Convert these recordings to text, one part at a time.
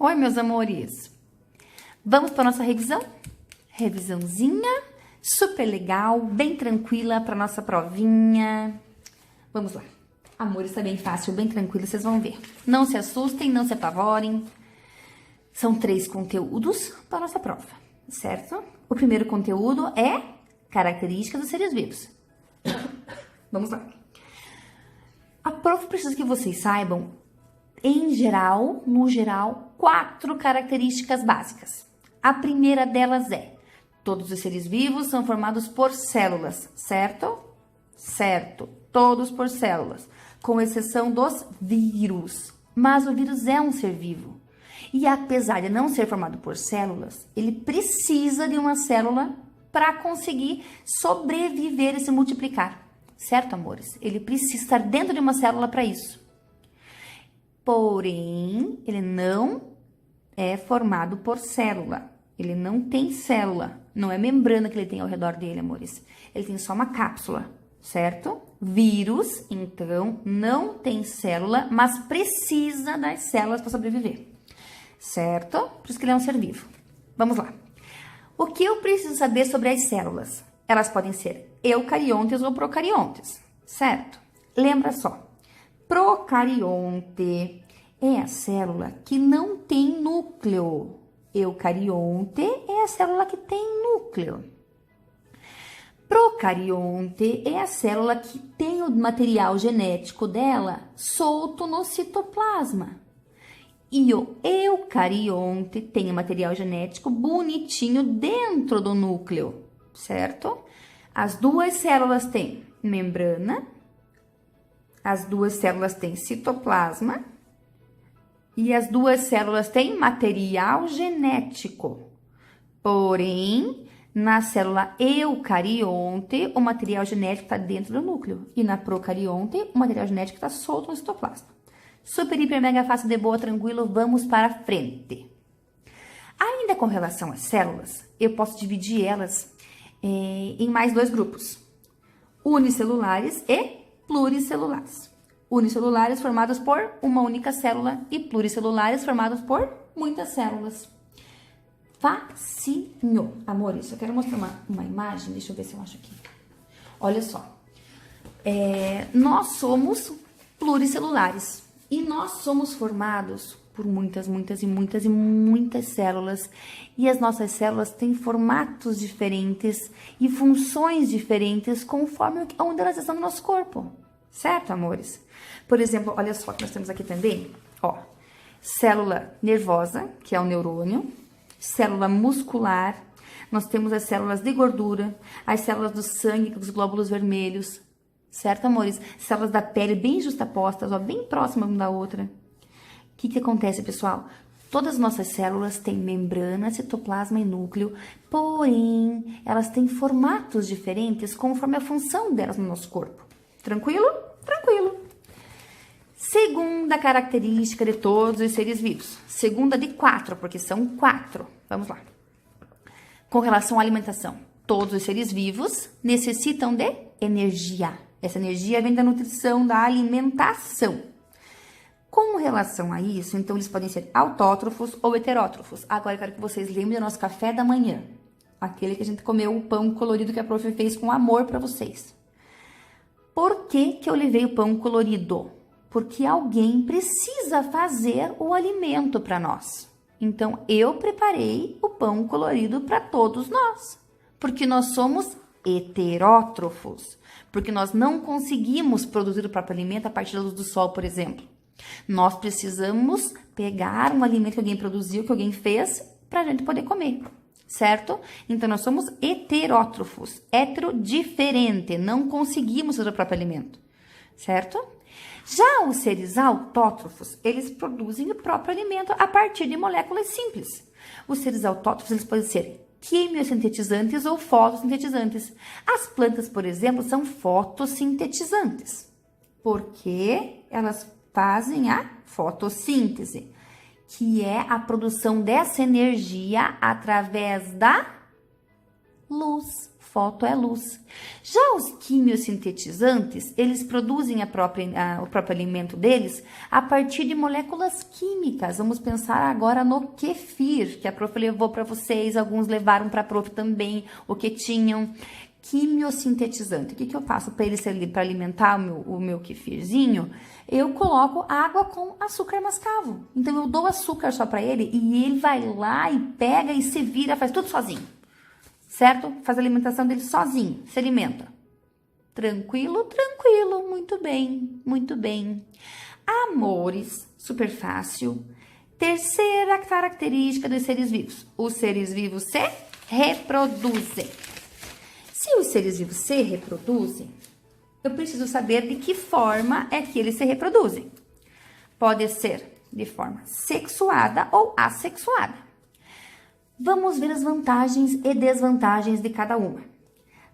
Oi, meus amores. Vamos para nossa revisão? Revisãozinha, super legal, bem tranquila para nossa provinha. Vamos lá. Amores, tá bem fácil, bem tranquilo, vocês vão ver. Não se assustem, não se apavorem. São 3 conteúdos para nossa prova, certo? O primeiro conteúdo é características dos seres vivos. Vamos lá. A prova precisa que vocês saibam, no geral, 4 características básicas. A primeira delas é: todos os seres vivos são formados por células, certo? Certo, todos por células, com exceção dos vírus. Mas o vírus é um ser vivo. E apesar de não ser formado por células, ele precisa de uma célula para conseguir sobreviver e se multiplicar. Certo, amores? Ele precisa estar dentro de uma célula para isso. Porém, ele não é formado por célula. Ele não tem célula. Não é membrana que ele tem ao redor dele, amores. Ele tem só uma cápsula, certo? Vírus, então, não tem célula, mas precisa das células para sobreviver. Certo? Por isso que ele é um ser vivo. Vamos lá. O que eu preciso saber sobre as células? Elas podem ser eucariontes ou procariontes, certo? Lembra só. Procarionte é a célula que não tem núcleo. Eucarionte é a célula que tem núcleo. Procarionte é a célula que tem o material genético dela solto no citoplasma. E o eucarionte tem o material genético bonitinho dentro do núcleo, certo? As duas células têm membrana, as duas células têm citoplasma e as duas células têm material genético. Porém, na célula eucarionte, o material genético está dentro do núcleo e na procarionte, o material genético está solto no citoplasma. Super, hiper, mega fácil, de boa, tranquilo, vamos para frente. Ainda com relação às células, eu posso dividir elas em mais 2 grupos. Unicelulares e pluricelulares. Unicelulares formados por uma única célula e pluricelulares formados por muitas células. Facinho. Amores, eu quero mostrar uma imagem, deixa eu ver se eu acho aqui. Olha só. Nós somos pluricelulares. E nós somos formados por muitas células. E as nossas células têm formatos diferentes e funções diferentes conforme onde elas estão no nosso corpo. Certo, amores? Por exemplo, olha só que nós temos aqui também, ó. Célula nervosa, que é o neurônio. Célula muscular. Nós temos as células de gordura, as células do sangue, dos glóbulos vermelhos. Certo, amores? Células da pele bem justapostas, ó, bem próximas uma da outra. O que acontece, pessoal? Todas as nossas células têm membrana, citoplasma e núcleo, porém, elas têm formatos diferentes conforme a função delas no nosso corpo. Tranquilo? Tranquilo. Segunda característica de todos os seres vivos. Segunda de 4, porque são 4. Vamos lá. Com relação à alimentação. Todos os seres vivos necessitam de energia. Essa energia vem da nutrição, da alimentação. Com relação a isso, então, eles podem ser autótrofos ou heterótrofos. Agora, eu quero que vocês lembrem do nosso café da manhã. Aquele que a gente comeu, o pão colorido que a prof fez com amor para vocês. Por que eu levei o pão colorido? Porque alguém precisa fazer o alimento para nós. Então, eu preparei o pão colorido para todos nós. Porque nós somos heterótrofos. Porque nós não conseguimos produzir o próprio alimento a partir da luz do sol, por exemplo. Nós precisamos pegar um alimento que alguém produziu, que alguém fez, para a gente poder comer, certo? Então, nós somos heterótrofos, heterodiferente, não conseguimos fazer o próprio alimento, certo? Já os seres autótrofos, eles produzem o próprio alimento a partir de moléculas simples. Os seres autótrofos, eles podem ser quimiosintetizantes ou fotossintetizantes. As plantas, por exemplo, são fotossintetizantes, porque elas fazem a fotossíntese, que é a produção dessa energia através da Luz. Foto é luz. Já os quimiosintetizantes, eles produzem o próprio alimento deles a partir de moléculas químicas. Vamos pensar agora no kefir, que a prof levou para vocês, alguns levaram para a prof também, o que tinham. Quimiosintetizante. O que eu faço para alimentar o meu kefirzinho? Eu coloco água com açúcar mascavo. Então, eu dou açúcar só para ele e ele vai lá e pega e se vira, faz tudo sozinho. Certo? Faz a alimentação dele sozinho, se alimenta. Tranquilo, tranquilo, muito bem, muito bem. Amores, super fácil. Terceira característica dos seres vivos. Os seres vivos se reproduzem. Se os seres vivos se reproduzem, eu preciso saber de que forma é que eles se reproduzem. Pode ser de forma sexuada ou assexuada. Vamos ver as vantagens e desvantagens de cada uma.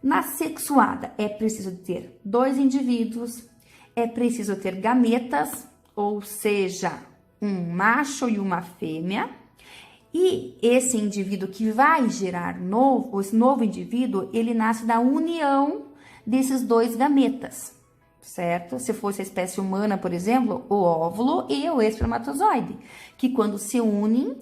Na sexuada, é preciso ter 2 indivíduos, é preciso ter gametas, ou seja, um macho e uma fêmea, e esse indivíduo que vai gerar esse novo indivíduo, ele nasce da união desses 2 gametas, certo? Se fosse a espécie humana, por exemplo, o óvulo e o espermatozoide, que quando se unem,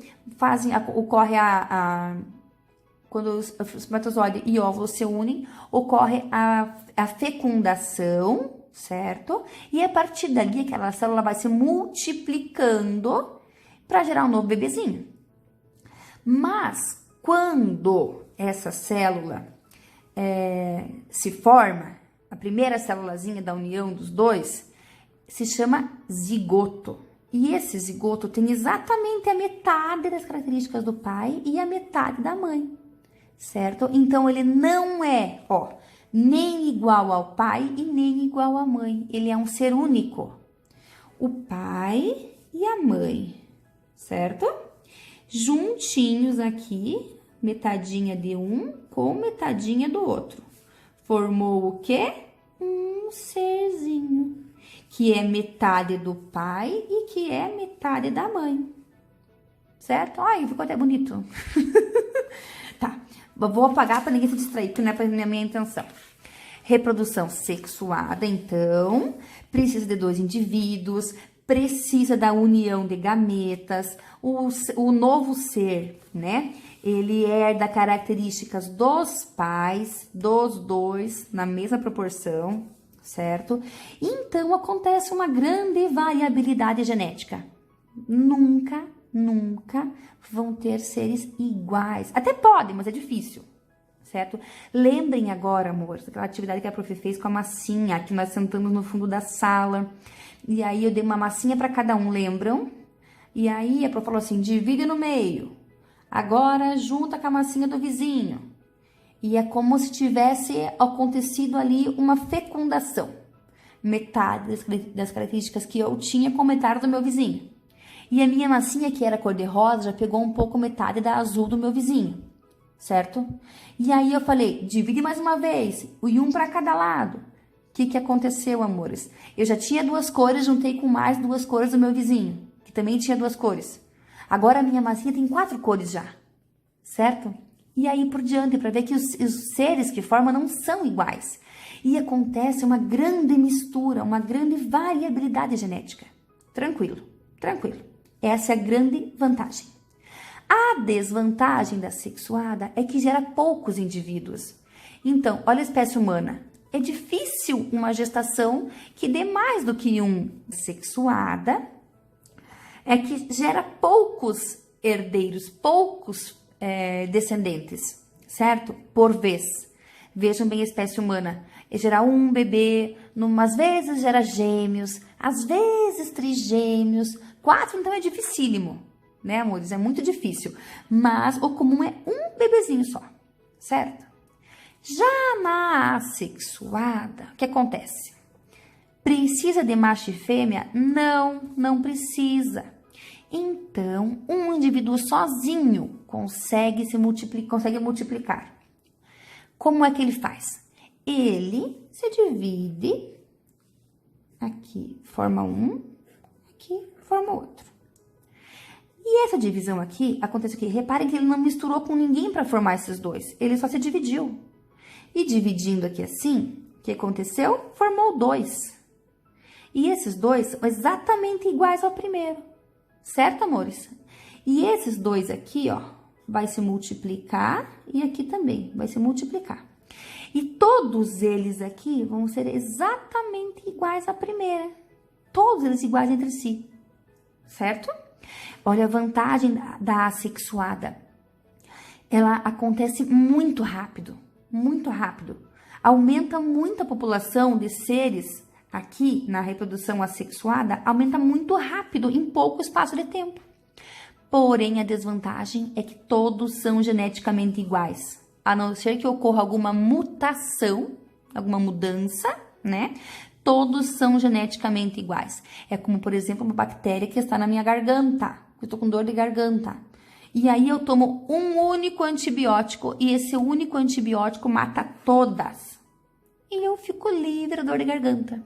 quando o espermatozoide e o óvulo se unem, ocorre a fecundação, certo? E a partir dali, aquela célula vai se multiplicando para gerar um novo bebezinho. Mas, quando essa célula se forma, a primeira célulazinha da união dos 2 se chama zigoto. E esse zigoto tem exatamente a metade das características do pai e a metade da mãe, certo? Então, ele não é, nem igual ao pai e nem igual à mãe. Ele é um ser único. O pai e a mãe, certo? Juntinhos aqui, metadinha de um com metadinha do outro. Formou o quê? Um serzinho, que é metade do pai e que é metade da mãe. Certo? Ai, ficou até bonito. Tá, vou apagar para ninguém se distrair, porque não é a minha intenção. Reprodução sexuada, então, precisa de 2 indivíduos, precisa da união de gametas, o novo ser, né? Ele herda características dos pais, dos 2, na mesma proporção, certo? Então, acontece uma grande variabilidade genética. Nunca vão ter seres iguais. Até podem, mas é difícil, certo? Lembrem agora, amor, aquela atividade que a prof fez com a massinha, que nós sentamos no fundo da sala. E aí, eu dei uma massinha para cada um, lembram? E aí, a prof falou assim, divide no meio. Agora, junta com a massinha do vizinho. E é como se tivesse acontecido ali uma fecundação. Metade das características que eu tinha com metade do meu vizinho. E a minha massinha, que era cor de rosa, já pegou um pouco metade da azul do meu vizinho. Certo? E aí eu falei, divide mais uma vez. E um para cada lado. O que aconteceu, amores? Eu já tinha 2 cores, juntei com mais 2 cores do meu vizinho, que também tinha 2 cores. Agora a minha massinha tem 4 cores já, certo? E aí por diante, para ver que os seres que formam não são iguais. E acontece uma grande mistura, uma grande variabilidade genética. Tranquilo, tranquilo. Essa é a grande vantagem. A desvantagem da sexuada é que gera poucos indivíduos. Então, olha a espécie humana. É difícil uma gestação que dê mais do que um. Sexuada é que gera poucos herdeiros, poucos descendentes, certo? Por vez. Vejam bem a espécie humana. É gerar um bebê, às vezes gera gêmeos, às vezes trigêmeos. 4, então, é dificílimo, né, amores? É muito difícil. Mas o comum é um bebezinho só, certo? Já na assexuada, o que acontece? Precisa de macho e fêmea? Não precisa. Então, um indivíduo sozinho consegue multiplicar. Como é que ele faz? Ele se divide, aqui forma um, aqui forma outro. E essa divisão aqui, acontece o quê? Reparem que ele não misturou com ninguém para formar esses dois. Ele só se dividiu. E dividindo aqui assim, o que aconteceu? Formou dois. E esses dois são exatamente iguais ao primeiro. Certo, amores? E esses dois aqui, ó, vai se multiplicar e aqui também vai se multiplicar. E todos eles aqui vão ser exatamente iguais à primeira. Todos eles iguais entre si. Certo? Olha a vantagem da assexuada. Ela acontece muito rápido. Muito rápido. Aumenta muito a população de seres aqui na reprodução assexuada. Aumenta muito rápido em pouco espaço de tempo. Porém, a desvantagem é que todos são geneticamente iguais. A não ser que ocorra alguma mutação, alguma mudança, né? Todos são geneticamente iguais. É como, por exemplo, uma bactéria que está na minha garganta. Eu tô com dor de garganta. E aí eu tomo um único antibiótico e esse único antibiótico mata todas. E eu fico livre da dor de garganta.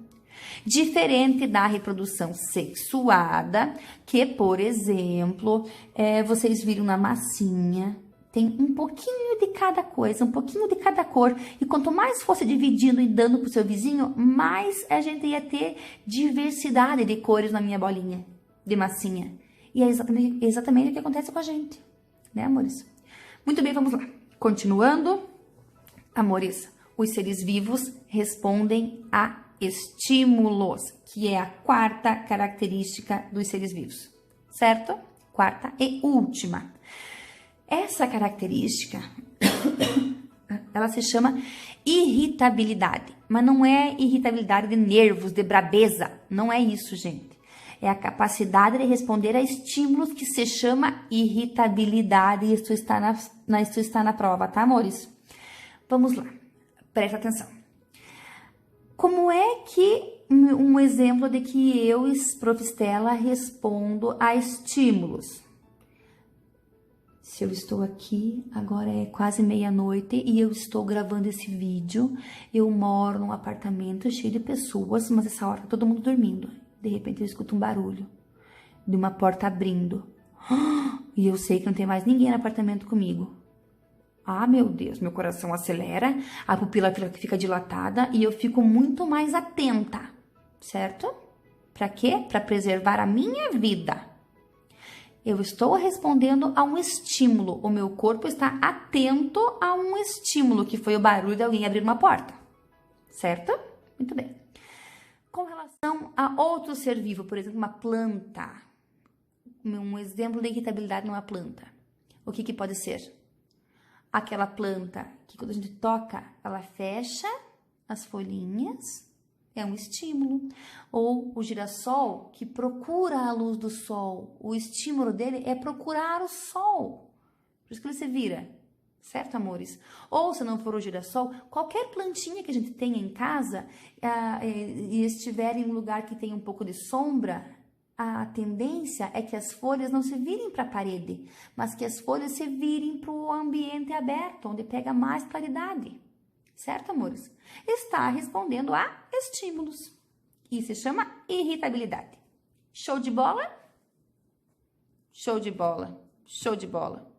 Diferente da reprodução sexuada, que, por exemplo, vocês viram na massinha, tem um pouquinho de cada coisa, um pouquinho de cada cor. E quanto mais fosse dividindo e dando pro seu vizinho, mais a gente ia ter diversidade de cores na minha bolinha de massinha. E é exatamente o que acontece com a gente, né, amores? Muito bem, vamos lá. Continuando, amores, os seres vivos respondem a estímulos, que é a quarta característica dos seres vivos, certo? Quarta e última. Essa característica, ela se chama irritabilidade, mas não é irritabilidade de nervos, de brabeza, não é isso, gente. É a capacidade de responder a estímulos que se chama irritabilidade, e isso está na prova, tá, amores? Vamos lá, presta atenção. Como é que um exemplo de que eu, Profistela, respondo a estímulos? Se eu estou aqui, agora é quase meia-noite e eu estou gravando esse vídeo, eu moro num apartamento cheio de pessoas, mas essa hora tá todo mundo dormindo. De repente eu escuto um barulho de uma porta abrindo. E eu sei que não tem mais ninguém no apartamento comigo. Ah, meu Deus, meu coração acelera, a pupila fica dilatada e eu fico muito mais atenta, certo? Para quê? Para preservar a minha vida. Eu estou respondendo a um estímulo, o meu corpo está atento a um estímulo, que foi o barulho de alguém abrir uma porta, certo? Muito bem. Com relação a outro ser vivo, por exemplo, uma planta, um exemplo de irritabilidade numa planta, o que pode ser? Aquela planta que quando a gente toca, ela fecha as folhinhas, é um estímulo. Ou o girassol que procura a luz do sol, o estímulo dele é procurar o sol. Por isso que ele se vira, certo, amores? Ou se não for o girassol, qualquer plantinha que a gente tenha em casa e estiver em um lugar que tem um pouco de sombra, a tendência é que as folhas não se virem para a parede, mas que as folhas se virem para o ambiente aberto, onde pega mais claridade. Certo, amores? Está respondendo a estímulos. Isso se chama irritabilidade. Show de bola? Show de bola. Show de bola.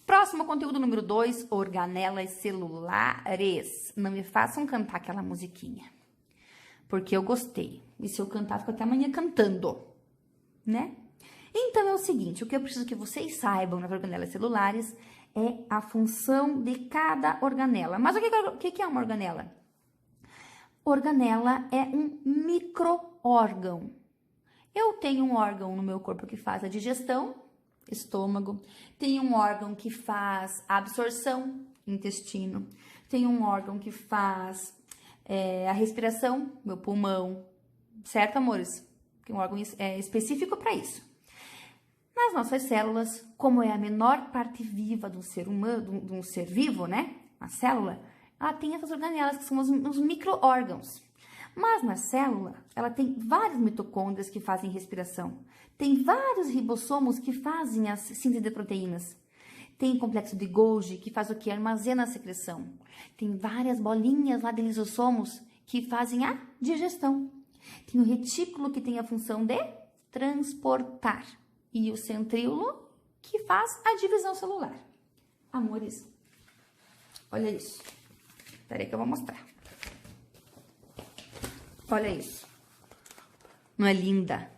Próximo conteúdo número 2, organelas celulares. Não me façam cantar aquela musiquinha, porque eu gostei. E se eu cantar, fico até amanhã cantando, né? Então, é o seguinte, o que eu preciso que vocês saibam nas organelas celulares é a função de cada organela. Mas o que é uma organela? Organela é um micro-órgão. Eu tenho um órgão no meu corpo que faz a digestão, estômago. Tenho um órgão que faz a absorção, intestino. Tenho um órgão que faz a respiração, meu pulmão. Certo, amores? Tem um órgão específico para isso. Nas nossas células, como é a menor parte viva do ser humano, de um ser vivo, né? A célula, ela tem essas organelas que são os micro-órgãos. Mas na célula, ela tem várias mitocôndrias que fazem respiração. Tem vários ribossomos que fazem a síntese de proteínas. Tem complexo de Golgi, que faz o que? Armazena a secreção. Tem várias bolinhas lá de lisossomos que fazem a digestão. Tem o retículo que tem a função de transportar. e o centríolo, que faz a divisão celular. Amores, olha isso. Espera aí que eu vou mostrar. Olha isso. Não é linda?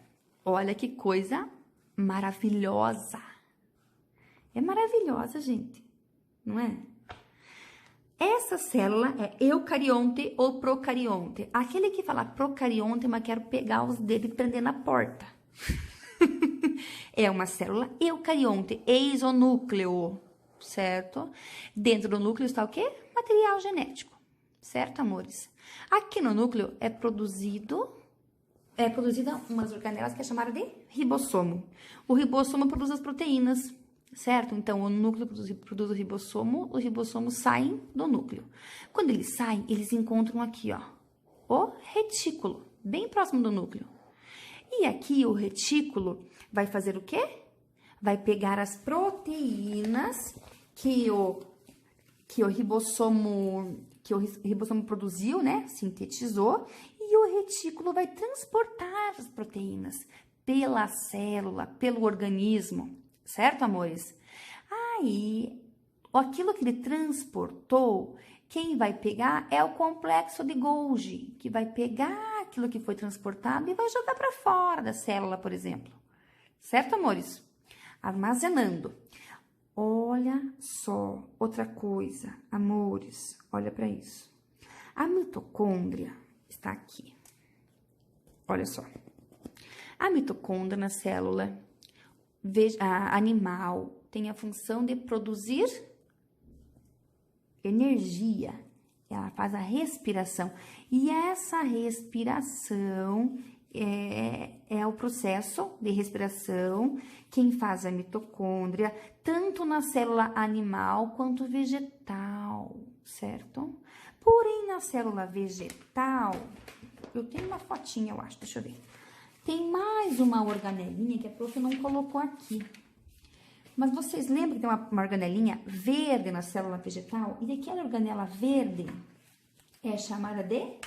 Olha que coisa maravilhosa. É maravilhosa, gente. Não é? Essa célula é eucarionte ou procarionte. Aquele que fala procarionte, mas quero pegar os dedos e prender na porta. É uma célula eucarionte, eis o núcleo, certo? Dentro do núcleo está o quê? Material genético, certo, amores? Aqui no núcleo é produzida umas organelas que é chamada de ribossomo. O ribossomo produz as proteínas, certo? Então, o núcleo produz o ribossomos saem do núcleo. Quando eles saem, eles encontram aqui, ó, o retículo, bem próximo do núcleo. E aqui o retículo vai fazer o quê? Vai pegar as proteínas que o ribossomo produziu, né? Sintetizou, e o retículo vai transportar as proteínas pela célula, pelo organismo, certo, amores? Aí, aquilo que ele transportou, quem vai pegar é o complexo de Golgi, que vai pegar aquilo que foi transportado e vai jogar para fora da célula, por exemplo. Certo, amores? Armazenando. Olha só, outra coisa, amores, olha para isso. A mitocôndria está aqui. Olha só. A mitocôndria na célula animal tem a função de produzir energia. Ela faz a respiração. E essa respiração é o processo de respiração. Quem faz a mitocôndria, tanto na célula animal quanto vegetal, certo? Porém, na célula vegetal, eu tenho uma fotinha, eu acho, deixa eu ver. Tem mais uma organelinha que a prof não colocou aqui. Mas vocês lembram que tem uma organelinha verde na célula vegetal? E aquela organela verde é chamada de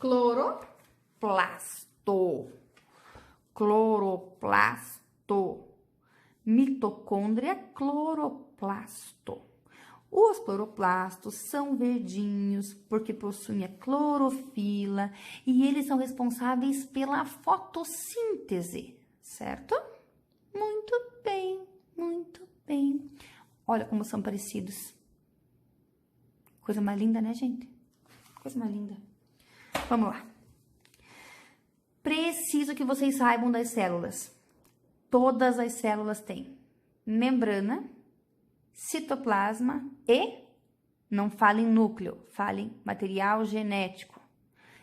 cloroplasto. Cloroplasto. Mitocôndria, cloroplasto. Os cloroplastos são verdinhos porque possuem a clorofila e eles são responsáveis pela fotossíntese, certo? Muito bem, muito bem. Olha como são parecidos. Coisa mais linda, né, gente? Coisa mais linda. Vamos lá. Preciso que vocês saibam das células. Todas as células têm membrana, citoplasma e, não falem núcleo, falem material genético.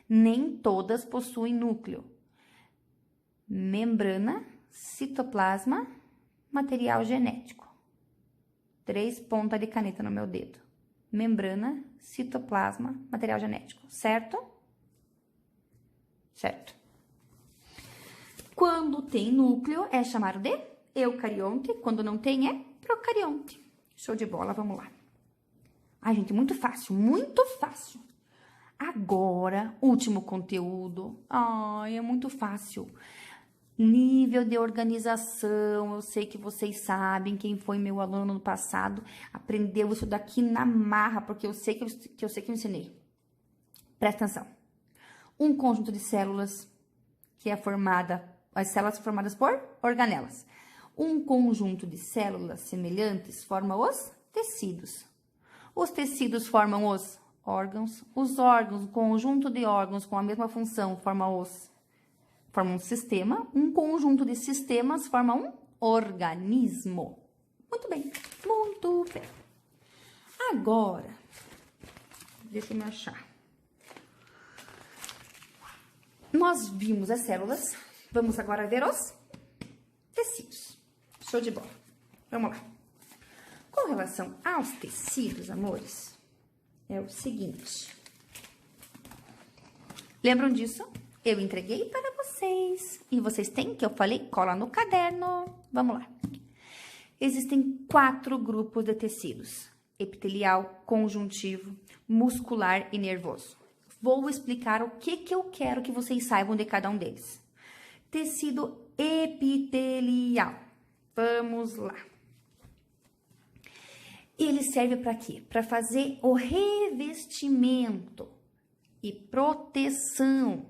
Nem todas possuem núcleo. Membrana, citoplasma, material genético. 3 pontas de caneta no meu dedo. Membrana, citoplasma, material genético, certo? Certo. Quando tem núcleo, é chamado de eucarionte. Quando não tem, é procarionte. Show de bola, vamos lá. Ai, gente, muito fácil, muito fácil. Agora, último conteúdo. Ai, é muito fácil. Nível de organização. Eu sei que vocês sabem, quem foi meu aluno no passado, aprendeu isso daqui na marra, porque eu sei que eu ensinei. Presta atenção. Um conjunto de células que é formada, as células são formadas por organelas. Um conjunto de células semelhantes forma os tecidos. Os tecidos formam os órgãos. Os órgãos, um conjunto de órgãos com a mesma função, forma um sistema. Um conjunto de sistemas forma um organismo. Muito bem, muito bem. Agora, deixa eu me achar. Nós vimos as células, vamos agora ver os tecidos. Show de bola. Vamos lá. Com relação aos tecidos, amores, é o seguinte. Lembram disso? Eu entreguei para vocês. E vocês têm, que eu falei, cola no caderno. Vamos lá. Existem 4 grupos de tecidos. Epitelial, conjuntivo, muscular e nervoso. Vou explicar o que eu quero que vocês saibam de cada um deles. Tecido epitelial. epitelial. Vamos lá. Ele serve para quê? Para fazer o revestimento e proteção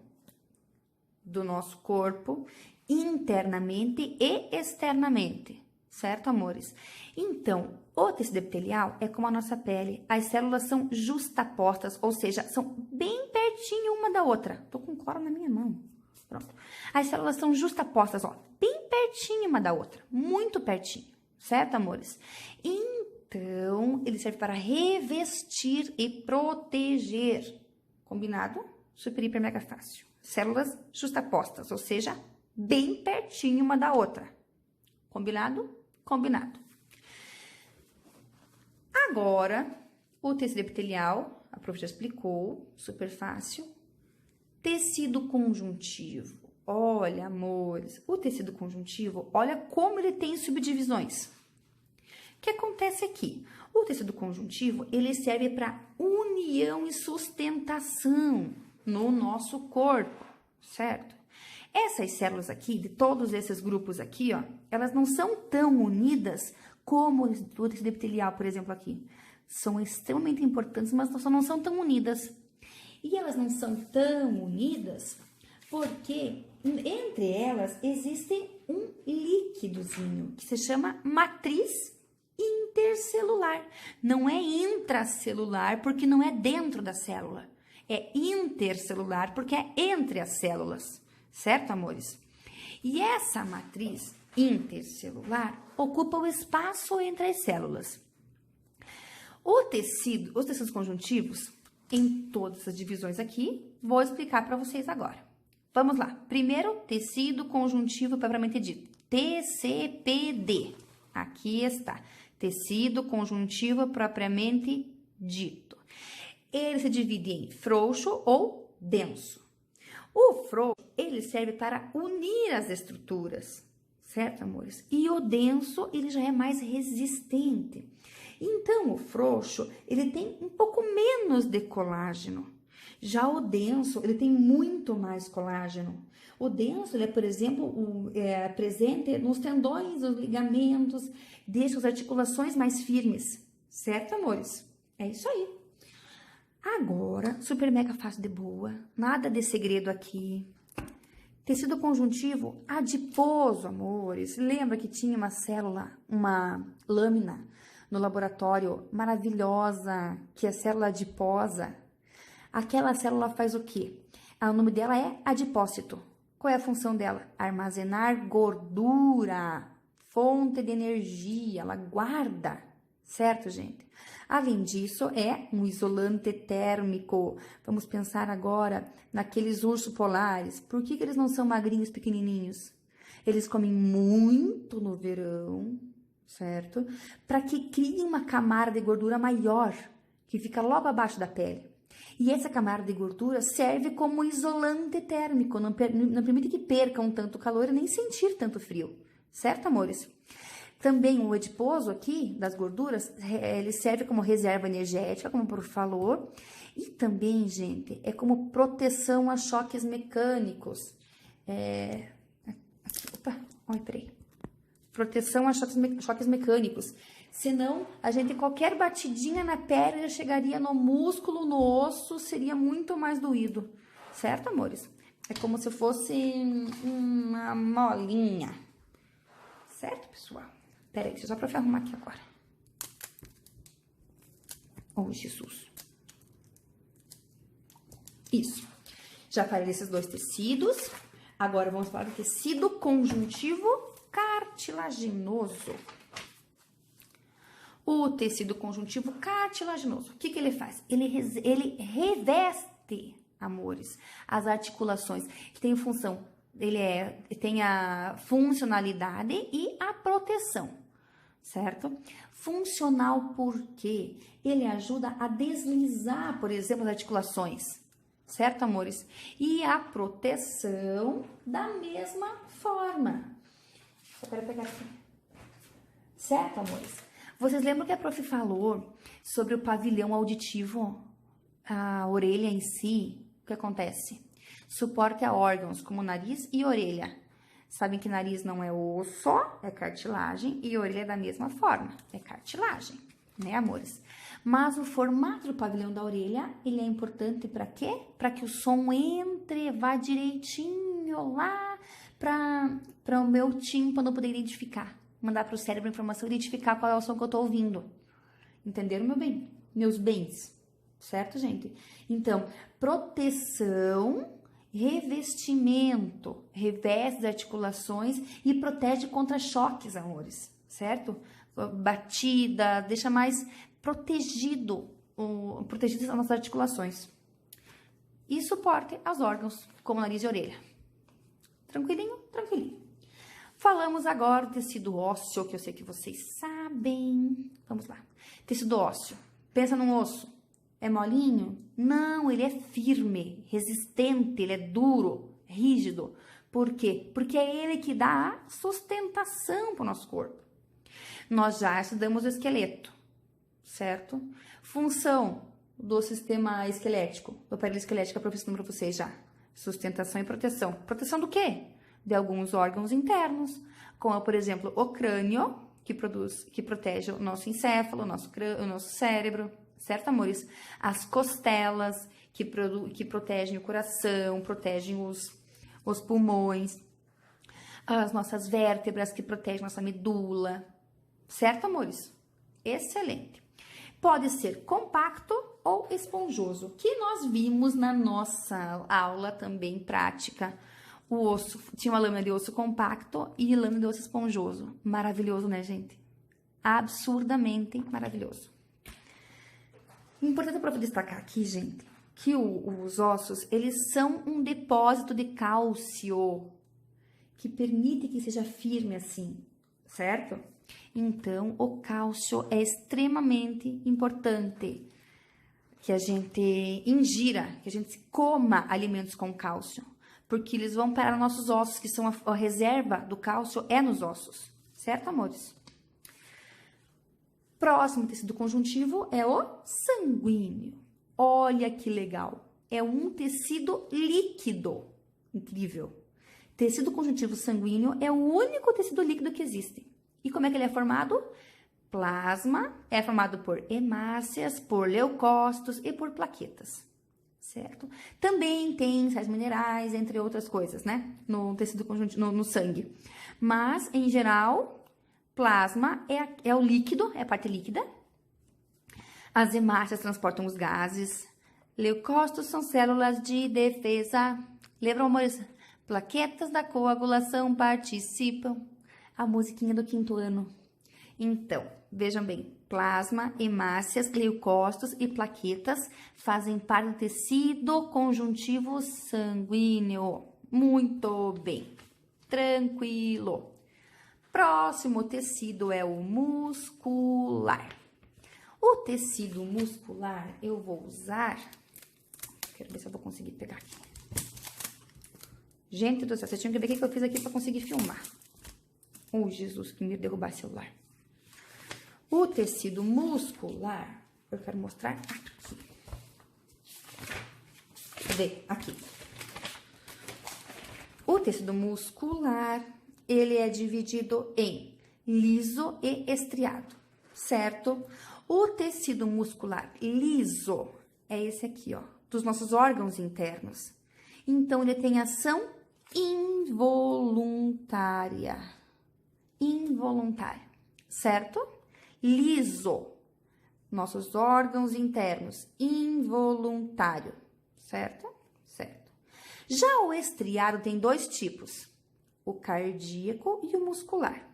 do nosso corpo internamente e externamente, certo, amores? Então, o tecido epitelial é como a nossa pele, as células são justapostas, ou seja, são bem pertinho uma da outra. Tô com cola na minha mão. Pronto. As células são justapostas, ó, bem pertinho uma da outra, muito pertinho, certo, amores? Então, ele serve para revestir e proteger. Combinado? Super, hiper, mega fácil. Células justapostas, ou seja, bem pertinho uma da outra. Combinado? Combinado. Agora, o tecido epitelial, a prof já explicou, super fácil. Tecido conjuntivo. Olha, amores, o tecido conjuntivo, olha como ele tem subdivisões. O que acontece aqui? O tecido conjuntivo, ele serve para união e sustentação no nosso corpo, certo? Essas células aqui, de todos esses grupos aqui, ó, elas não são tão unidas como o tecido epitelial, por exemplo, aqui. São extremamente importantes, mas não são tão unidas. E elas não são tão unidas porque entre elas existe um líquidozinho que se chama matriz intercelular. Não é intracelular porque não é dentro da célula. É intercelular porque é entre as células. Certo, amores? E essa matriz intercelular ocupa o espaço entre as células. Os tecidos conjuntivos, em todas as divisões aqui, vou explicar para vocês agora. Vamos lá. Primeiro, tecido conjuntivo propriamente dito. TCPD. Aqui está. Tecido conjuntivo propriamente dito. Ele se divide em frouxo ou denso. O frouxo, ele serve para unir as estruturas, certo, amores? E o denso, ele já é mais resistente. Então, o frouxo, ele tem um pouco menos de colágeno. Já o denso, ele tem muito mais colágeno. O denso, ele é, por exemplo, presente nos tendões, nos ligamentos, deixa as articulações mais firmes. Certo, amores? É isso aí. Agora, super mega fácil de boa, nada de segredo aqui. Tecido conjuntivo adiposo, amores. Lembra que tinha uma célula, uma lâmina no laboratório maravilhosa, que é a célula adiposa? Aquela célula faz o quê? O nome dela é adipócito. Qual é a função dela? Armazenar gordura, fonte de energia, ela guarda, certo, gente? Além disso, é um isolante térmico. Vamos pensar agora naqueles ursos polares. Por que eles não são magrinhos, pequenininhos? Eles comem muito no verão, certo? Para que crie uma camada de gordura maior, que fica logo abaixo da pele. E essa camada de gordura serve como isolante térmico, não permite que percam tanto calor e nem sentir tanto frio, certo, amores? Também o adiposo aqui, das gorduras, ele serve como reserva energética, como o prof falou, e também, gente, é como proteção a choques mecânicos. Proteção a choques mecânicos. Senão, qualquer batidinha na pele já chegaria no músculo, no osso, seria muito mais doído. Certo, amores? É como se fosse uma molinha. Certo, pessoal? Peraí, deixa eu só pra eu arrumar aqui agora. Oh, Jesus. Isso. Já falei desses dois tecidos. Agora, vamos falar do tecido conjuntivo cartilaginoso. O tecido conjuntivo cartilaginoso, o que ele faz? Ele reveste, amores, as articulações. Tem função, tem a funcionalidade e a proteção, certo? Funcional porque ele ajuda a deslizar, por exemplo, as articulações, certo, amores? E a proteção da mesma forma. Eu quero pegar aqui. Certo, amores? Vocês lembram que a prof falou sobre o pavilhão auditivo, a orelha em si? O que acontece? Suporte a órgãos como nariz e orelha. Sabem que nariz não é osso, é cartilagem, e orelha é da mesma forma, é cartilagem, né, amores? Mas o formato do pavilhão da orelha, ele é importante para quê? Para que o som entre, vá direitinho lá para o meu tímpano poder identificar. Mandar para o cérebro a informação, identificar qual é o som que eu tô ouvindo. Entenderam, meu bem? Meus bens. Certo, gente? Então, proteção, revestimento, reveste as articulações e protege contra choques, amores. Certo? Batida, deixa mais protegidas as nossas articulações. E suporte aos órgãos, como nariz e orelha. Tranquilinho? Tranquilinho. Falamos agora do tecido ósseo, que eu sei que vocês sabem. Vamos lá. Tecido ósseo. Pensa num osso. É molinho? Não, ele é firme, resistente, ele é duro, rígido. Por quê? Porque é ele que dá a sustentação para o nosso corpo. Nós já estudamos o esqueleto, certo? Função do sistema esquelético, do aparelho esquelético, eu professor para vocês já. Sustentação e proteção. Proteção do quê? De alguns órgãos internos, como, por exemplo, o crânio, que protege o nosso encéfalo, o nosso cérebro, certo, amores? As costelas, que protegem o coração, protegem os pulmões, as nossas vértebras, que protegem nossa medula, certo, amores? Excelente. Pode ser compacto ou esponjoso, que nós vimos na nossa aula também prática. O osso, tinha uma lâmina de osso compacto e lâmina de osso esponjoso. Maravilhoso, né, gente? Absurdamente maravilhoso. Importante para destacar aqui, gente, que os ossos, eles são um depósito de cálcio que permite que seja firme assim, certo? Então, o cálcio é extremamente importante que a gente ingira, que a gente coma alimentos com cálcio, porque eles vão parar nos nossos ossos, que são a reserva do cálcio é nos ossos, certo, amores? Próximo tecido conjuntivo é o sanguíneo. Olha que legal, é um tecido líquido, incrível. Tecido conjuntivo sanguíneo é o único tecido líquido que existe. E como é que ele é formado? Plasma é formado por hemácias, por leucócitos e por plaquetas, certo? Também tem sais minerais, entre outras coisas, né? No tecido conjuntivo, no sangue. Mas, em geral, plasma é o líquido, é a parte líquida. As hemácias transportam os gases. Leucócitos são células de defesa. Lembram, amores? Plaquetas da coagulação participam. A musiquinha do 5º ano. Então, vejam bem, plasma, hemácias, leucócitos e plaquetas fazem parte do tecido conjuntivo sanguíneo. Muito bem, tranquilo. Próximo tecido é o muscular. O tecido muscular eu vou usar, quero ver se eu vou conseguir pegar aqui. Gente do céu, vocês tinham que ver o que eu fiz aqui para conseguir filmar. Oh, Jesus, que me derrubar o celular. O tecido muscular, eu quero mostrar aqui. Cadê? Aqui. O tecido muscular, ele é dividido em liso e estriado, certo? O tecido muscular liso é esse aqui, ó, dos nossos órgãos internos. Então, ele tem ação involuntária. Involuntária, certo? Liso, nossos órgãos internos, involuntário, certo? Certo. Já o estriado tem 2 tipos, o cardíaco e o muscular.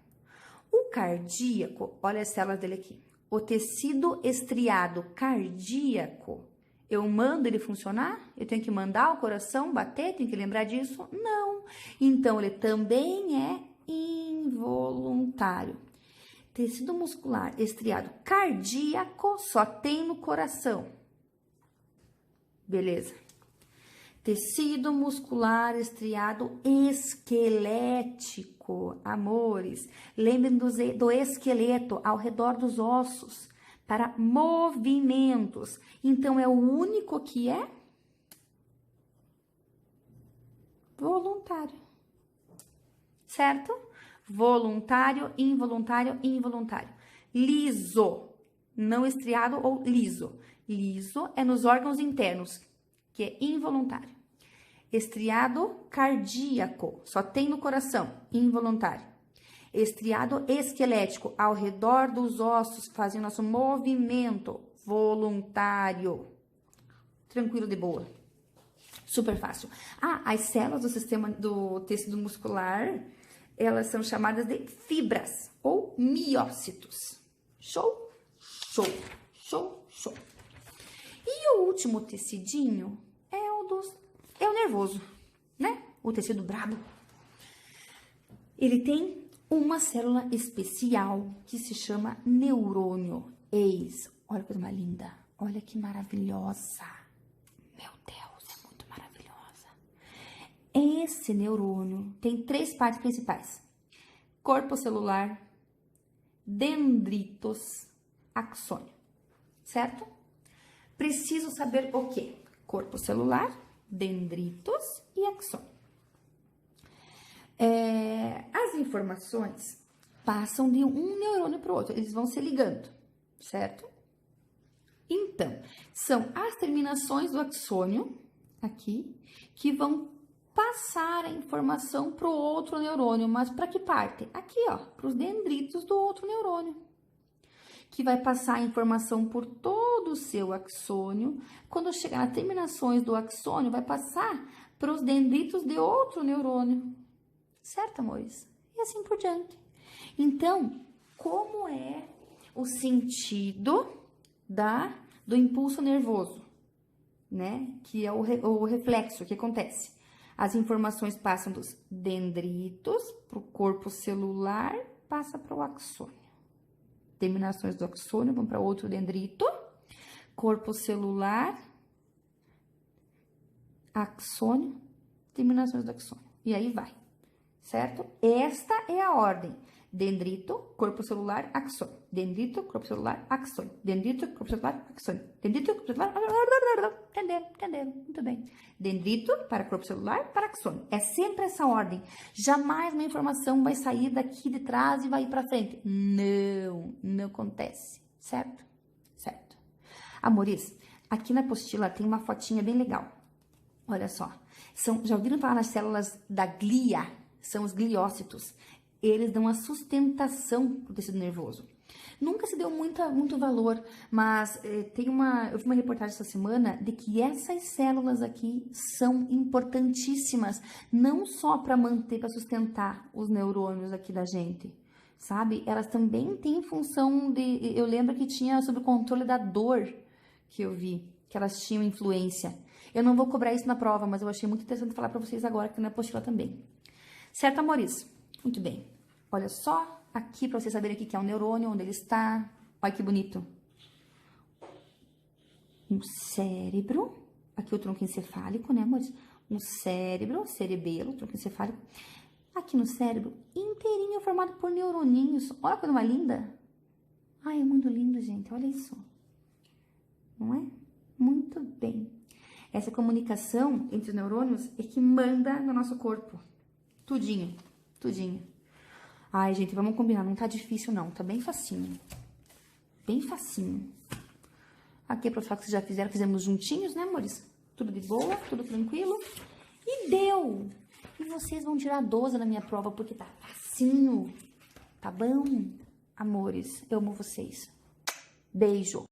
O cardíaco, olha as células dele aqui, o tecido estriado cardíaco, eu mando ele funcionar? Eu tenho que mandar o coração bater? Tenho que lembrar disso? Não. Então, ele também é involuntário. Tecido muscular estriado cardíaco só tem no coração. Beleza. Tecido muscular estriado esquelético, amores. Lembrem do esqueleto ao redor dos ossos para movimentos. Então, é o único que é voluntário. certo? Voluntário, involuntário, involuntário. Liso, não estriado ou liso. Liso é nos órgãos internos, que é involuntário. Estriado cardíaco, só tem no coração, involuntário. Estriado esquelético, ao redor dos ossos, fazendo nosso movimento, voluntário. Tranquilo, de boa. Super fácil. As células do sistema do tecido muscular, elas são chamadas de fibras ou miócitos. Show? Show, show, show. E o último tecidinho é o nervoso, né? O tecido brabo. Ele tem uma célula especial que se chama neurônio. Eis, olha que coisa mais linda. Olha que maravilhosa. Meu Deus, é muito maravilhosa. Esse neurônio tem 3 partes principais: corpo celular, dendritos, axônio. Certo? Preciso saber o quê? Corpo celular, dendritos e axônio. As informações passam de um neurônio para o outro, eles vão se ligando, certo? Então, são as terminações do axônio, aqui, que vão passar a informação para o outro neurônio, mas para que parte? Aqui, ó, para os dendritos do outro neurônio, que vai passar a informação por todo o seu axônio. Quando chegar nas terminações do axônio, vai passar para os dendritos de outro neurônio. Certo, amores? E assim por diante. Então, como é o sentido do impulso nervoso, né? Que é o reflexo que acontece. As informações passam dos dendritos para o corpo celular, passa para o axônio. Terminações do axônio vão para outro dendrito, corpo celular, axônio, terminações do axônio. E aí vai, certo? Esta é a ordem: dendrito, corpo celular, axônio. Dendrito, corpo celular, axônio. Dendrito, corpo celular, axônio. Dendrito, corpo celular... Entenderam? Muito bem. Dendrito para corpo celular, para axônio. É sempre essa ordem. Jamais uma informação vai sair daqui de trás e vai ir para frente. Não acontece. Certo? Certo. Amores, aqui na apostila tem uma fotinha bem legal. Olha só. Já ouviram falar nas células da glia? São os gliócitos. Eles dão a sustentação para o tecido nervoso. Nunca se deu muito valor, mas eu vi uma reportagem essa semana de que essas células aqui são importantíssimas, não só para manter, para sustentar os neurônios aqui da gente, sabe? Elas também têm função eu lembro que tinha sobre o controle da dor, que eu vi, que elas tinham influência. Eu não vou cobrar isso na prova, mas eu achei muito interessante falar para vocês agora, que na apostila também. Certo, amores? Muito bem. Olha só aqui para vocês saberem o que é um neurônio, onde ele está. Olha que bonito. Um cérebro. Aqui o tronco encefálico, né, amores? Um cérebro, cerebelo, tronco encefálico. Aqui no cérebro, inteirinho formado por neuroninhos. Olha que coisa mais linda. Ai, é muito lindo, gente. Olha isso. Não é? Muito bem. Essa comunicação entre os neurônios é que manda no nosso corpo. Tudinho, tudinho. Ai, gente, vamos combinar, não tá difícil não, tá bem facinho. Bem facinho. Aqui é pra falar que vocês já fizeram, fizemos juntinhos, né, amores? Tudo de boa, tudo tranquilo. E deu! E vocês vão tirar 12 na minha prova, porque tá facinho. Tá bom? Amores, eu amo vocês. Beijo!